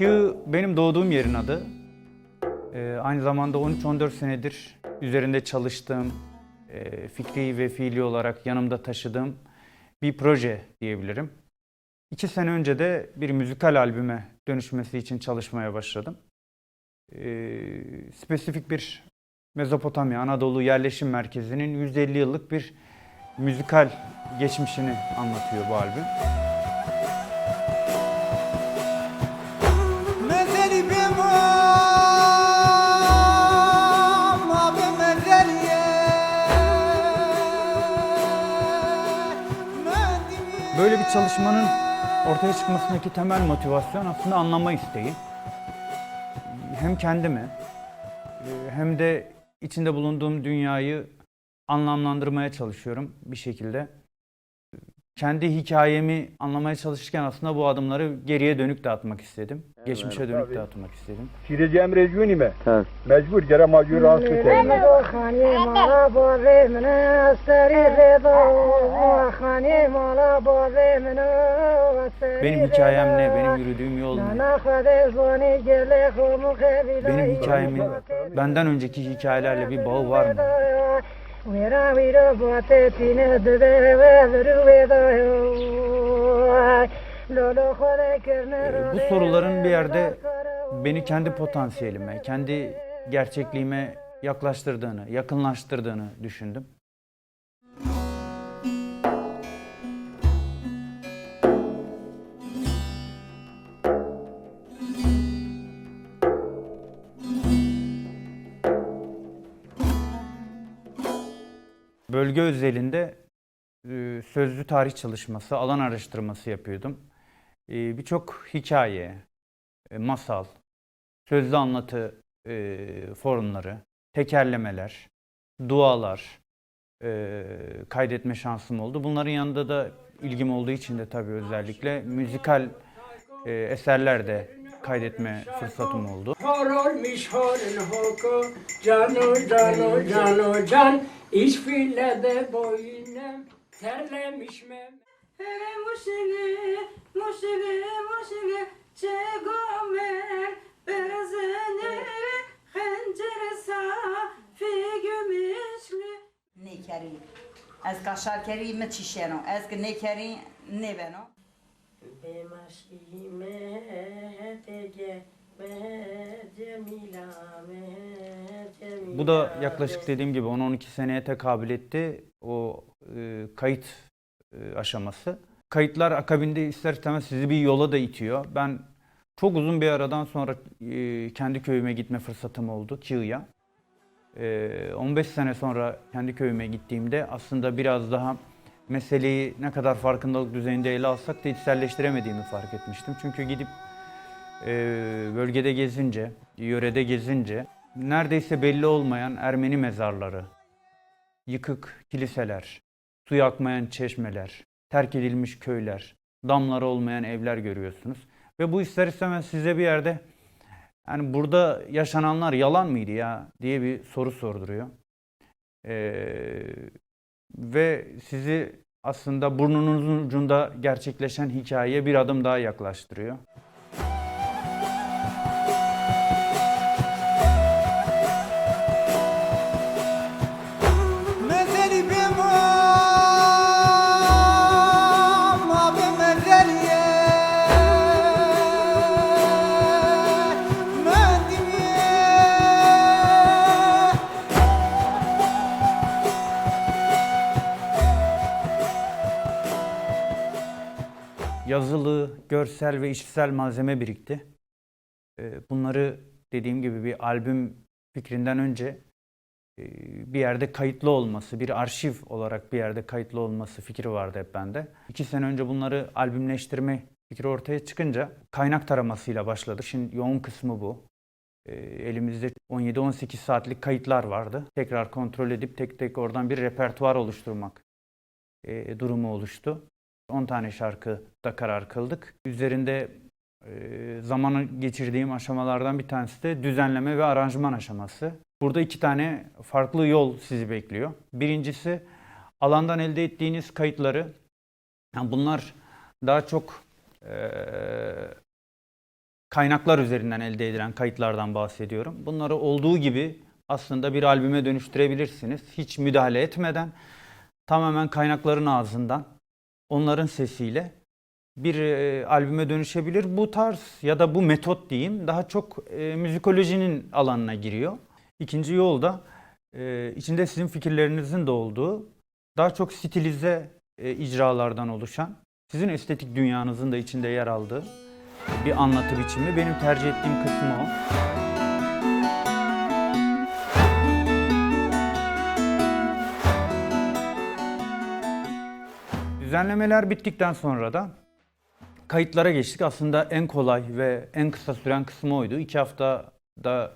Çığ benim doğduğum yerin adı. Aynı zamanda 13-14 senedir üzerinde çalıştığım, fikri ve fiili olarak yanımda taşıdığım bir proje diyebilirim. 2 sene önce de bir müzikal albüme dönüşmesi için çalışmaya başladım. Spesifik bir Mezopotamya, Anadolu yerleşim merkezinin 150 yıllık bir müzikal geçmişini anlatıyor bu albüm. Böyle bir çalışmanın ortaya çıkmasındaki temel motivasyon aslında anlama isteği. Hem kendimi hem de içinde bulunduğum dünyayı anlamlandırmaya çalışıyorum bir şekilde. Kendi hikayemi anlamaya çalışırken aslında bu adımları geriye dönük de atmak istedim. Geçmişe dönük de atmak istedim. Şireci emreciuni mi? Mecbur gere macur rahatsız edeyim. Benim hikayem ne? Benim yürüdüğüm yol ne? Benim hikayemin benden önceki hikayelerle bir bağı var mı? Bu soruların bir yerde beni kendi potansiyelime, kendi gerçekliğime yaklaştırdığını, yakınlaştırdığını düşündüm. Bölge özelinde sözlü tarih çalışması, alan araştırması yapıyordum. Birçok hikaye, masal, sözlü anlatı forumları, tekerlemeler, dualar kaydetme şansım oldu. Bunların yanında da ilgim olduğu için de tabii özellikle müzikal eserler de kaydetme fırsatım oldu. İşfillede boynem terlemiş mem. Nekeri. Ez kaşarkeri mi çişeno? Ez nekeri ne beno? Bu da yaklaşık dediğim gibi 10-12 seneye tekabül etti o kayıt aşaması. Kayıtlar akabinde ister istemez sizi bir yola da itiyor. Ben çok uzun bir aradan sonra kendi köyüme gitme fırsatım oldu, Çığ'ya. 15 sene sonra kendi köyüme gittiğimde aslında biraz daha meseleyi ne kadar farkındalık düzeyinde ele alsak da içselleştiremediğimi fark etmiştim. Çünkü gidip bölgede gezince, yörede gezince neredeyse belli olmayan Ermeni mezarları, yıkık kiliseler, suyu akmayan çeşmeler, terk edilmiş köyler, damları olmayan evler görüyorsunuz. Ve bu ister istemez size bir yerde yani burada yaşananlar yalan mıydı ya diye bir soru sorduruyor. Ve sizi aslında burnunuzun ucunda gerçekleşen hikayeye bir adım daha yaklaştırıyor. Yazılı, görsel ve işitsel malzeme birikti. Bunları dediğim gibi bir albüm fikrinden önce bir yerde kayıtlı olması, bir arşiv olarak bir yerde kayıtlı olması fikri vardı hep bende. 2 sene önce bunları albümleştirme fikri ortaya çıkınca kaynak taramasıyla başladı. Şimdi yoğun kısmı bu. Elimizde 17-18 saatlik kayıtlar vardı. Tekrar kontrol edip tek tek oradan bir repertuar oluşturmak durumu oluştu. 10 tane şarkıda karar kıldık. Üzerinde zamanı geçirdiğim aşamalardan bir tanesi de düzenleme ve aranjman aşaması. Burada 2 tane farklı yol sizi bekliyor. Birincisi alandan elde ettiğiniz kayıtları, yani bunlar daha çok kaynaklar üzerinden elde edilen kayıtlardan bahsediyorum. Bunları olduğu gibi aslında bir albüme dönüştürebilirsiniz. Hiç müdahale etmeden, tamamen kaynakların ağzından, onların sesiyle bir albüme dönüşebilir. Bu tarz ya da bu metot diyeyim daha çok müzikolojinin alanına giriyor. İkinci yol da içinde sizin fikirlerinizin de olduğu, daha çok stilize icralardan oluşan, sizin estetik dünyanızın da içinde yer aldığı bir anlatı biçimi. Benim tercih ettiğim kısmı o. Düzenlemeler bittikten sonra da kayıtlara geçtik. Aslında en kolay ve en kısa süren kısmı oydu. 2 haftada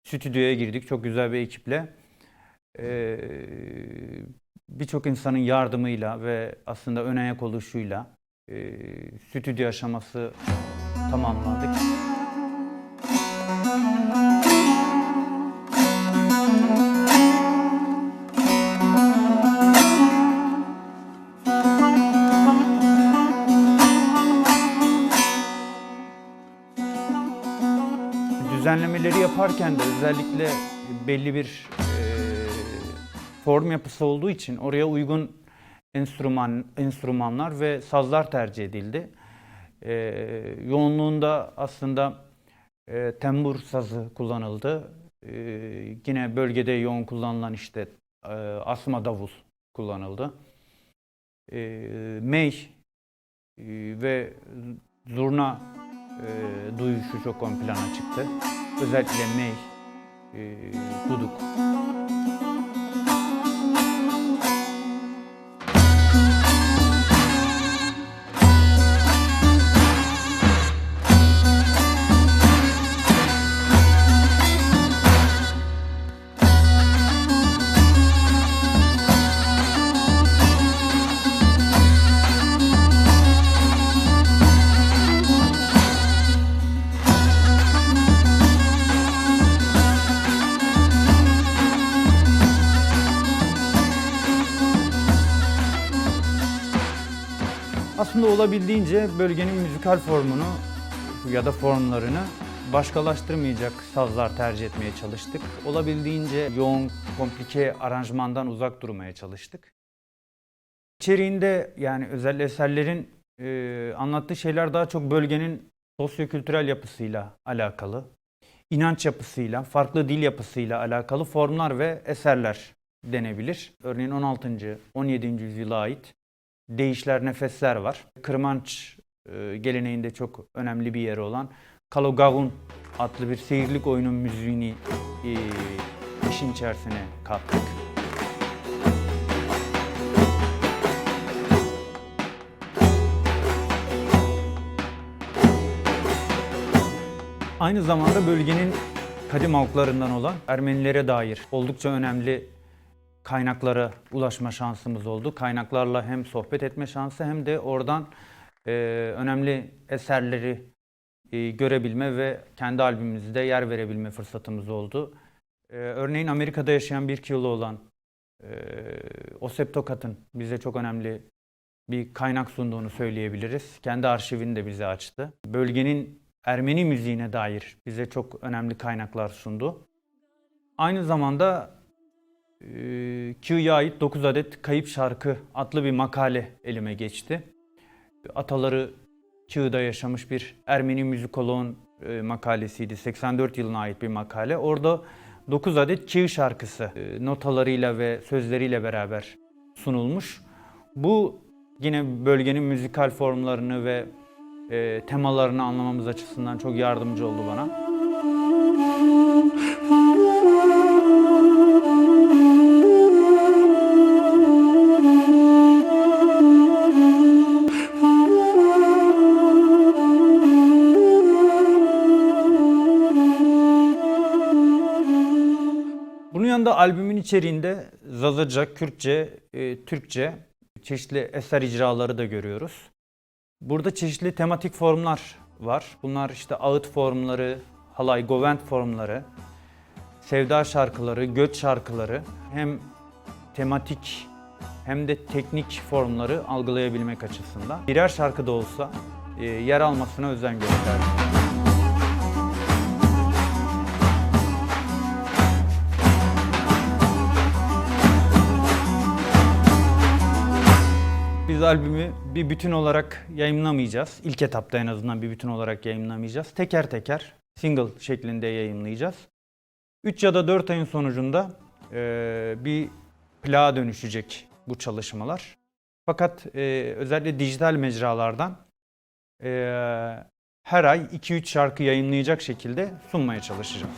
stüdyoya girdik çok güzel bir ekiple. Birçok insanın yardımıyla ve aslında ön ayak oluşuyla stüdyo aşaması tamamladık. Düzenlemeleri yaparken de özellikle belli bir form yapısı olduğu için oraya uygun enstrümanlar ve sazlar tercih edildi. Yoğunluğunda aslında tembur sazı kullanıldı. Yine bölgede yoğun kullanılan işte asma davul kullanıldı. Mey ve zurna duyuşu çok ön plana çıktı. Özellikle mey, duduk. Aslında olabildiğince bölgenin müzikal formunu ya da formlarını başkalaştırmayacak sazlar tercih etmeye çalıştık. Olabildiğince yoğun, komplike aranjmandan uzak durmaya çalıştık. İçeriğinde yani özel eserlerin anlattığı şeyler daha çok bölgenin sosyokültürel yapısıyla alakalı, inanç yapısıyla, farklı dil yapısıyla alakalı formlar ve eserler denebilir. Örneğin 16. 17. yüzyıla ait deyişler, nefesler var. Kırmanç geleneğinde çok önemli bir yeri olan Kalogaun adlı bir seyirlik oyunun müziğini işin içerisine kattık. Aynı zamanda bölgenin kadim halklarından olan Ermenilere dair oldukça önemli kaynaklara ulaşma şansımız oldu. Kaynaklarla hem sohbet etme şansı hem de oradan önemli eserleri görebilme ve kendi albümümüzde yer verebilme fırsatımız oldu. Örneğin Amerika'da yaşayan bir Kürdü olan Osep Tokat'ın bize çok önemli bir kaynak sunduğunu söyleyebiliriz. Kendi arşivini de bize açtı. Bölgenin Ermeni müziğine dair bize çok önemli kaynaklar sundu. Aynı zamanda Q'ya ait 9 adet kayıp şarkı adlı bir makale elime geçti. Ataları Q'da yaşamış bir Ermeni müzikoloğun makalesiydi. 84 yılına ait bir makale. Orada 9 adet Q şarkısı notalarıyla ve sözleriyle beraber sunulmuş. Bu yine bölgenin müzikal formlarını ve temalarını anlamamız açısından çok yardımcı oldu bana. Bunun yanında albümün içeriğinde Zazaca, Kürtçe, Türkçe çeşitli eser icraları da görüyoruz. Burada çeşitli tematik formlar var. Bunlar işte ağıt formları, halay, govent formları, sevda şarkıları, göç şarkıları. Hem tematik hem de teknik formları algılayabilmek açısından birer şarkıda olsa yer almasına özen gösterdim. albümü bir bütün olarak yayımlamayacağız. İlk etapta en azından bir bütün olarak yayımlamayacağız. Teker teker single şeklinde yayımlayacağız. 3 ya da 4 ayın sonucunda bir plağa dönüşecek bu çalışmalar. Fakat özellikle dijital mecralardan her ay 2-3 şarkı yayınlayacak şekilde sunmaya çalışacağım.